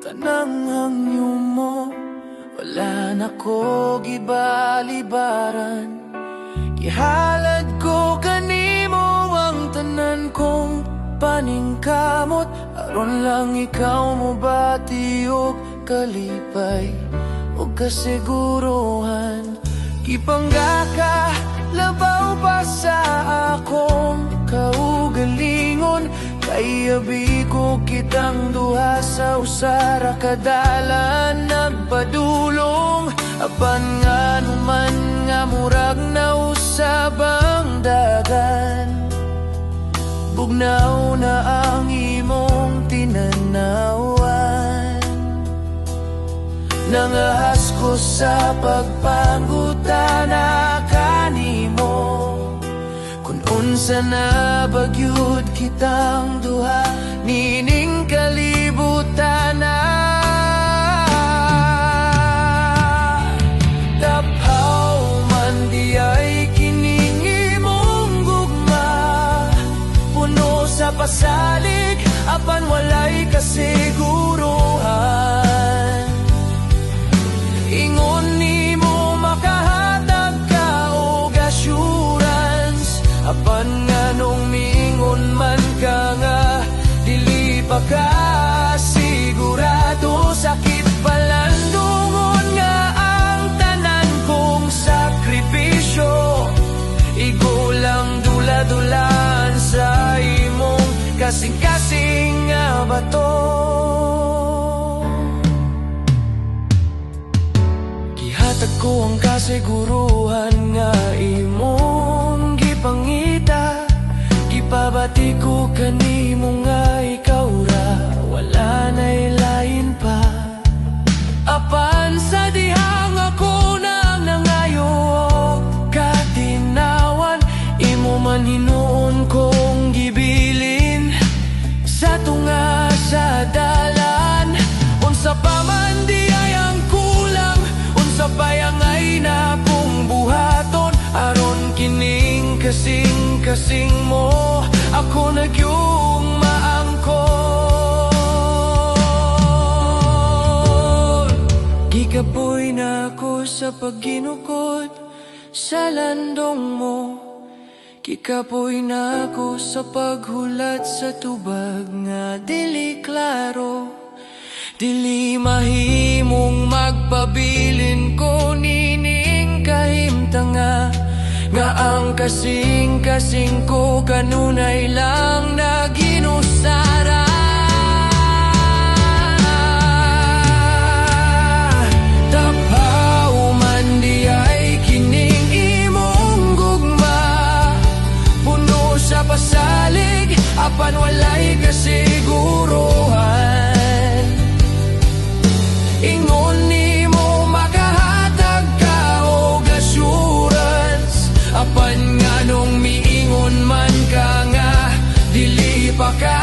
kanang hangyo mo, wala na ko gibalibaran. Gihalad ko kanimo ang tanan kong paningkamot, aron lang ikaw mo bati og kalipay og kasiguruhan. Gipanggaka labaw pa sa akong kaugalingon, kay abi ko kitang duha sa usara kadalan nagpadulong. Apan nga numan nga murag na usabang dagan, bugnaw na ang imong tinanawan. Nangahas ko sa pagpangutana kanimo, kung unsa na bagyud kitang duha nining kalibutan na. Taphaw man di ay kining imong gugma, puno sa pasalig apan walay kasiguruhan. Ingon nimo makahatag ka og assurance, apan nganong mingon man ka nga dili pa ka sigurado. Sakit palandungon nga ang tanan kong sakripisyo, igulang dula-dulan sa imong kasing-kasing nga bato. Gihatag ko ang kasiguruhan nga imong gipangita, gipabati ko kanimo nga ikaw ra wala na'y lain pa. Apan sa dihang ako nang nangayo katinawan, imo man hinuon kong gibilin sa tunga sa dalan. Unsa pa man di ay ang kulang, unsa pa yang ay na kong buhaton, aron kining kasing-kasing mo ako nagyung maangkon. Gikapoy na ako sa pagginukod sa landong mo, gikapoy na ako sa paghulat sa tubag nga dili klaro. Dili mahimong magpabilin ko nining kahimtanga, nga ang kasing-kasing ko kanunay lang na ginusara. Taphaw man di ay kining imong gugma, puno sa pasalig apan walay kasiguruhan. Ingon nimo makahatag ka og assurance, apan nganong miingon man ka nga dili pa ka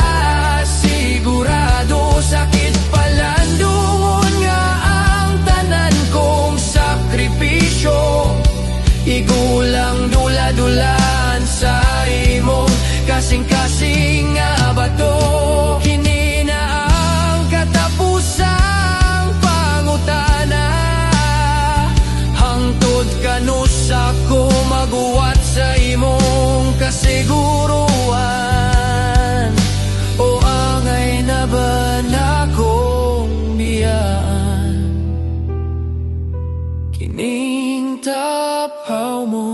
sigurado. Sakit palandungon nga ang tanan kong sakripisyo, igulang dula-dulan sa imong kasing-kasing nga bato. Kini na ang katapusang pangutana, hangtod kanus ako maguwat sa imong kasiguruhan. O angay na ba na kong biyaan, kining taphaw mo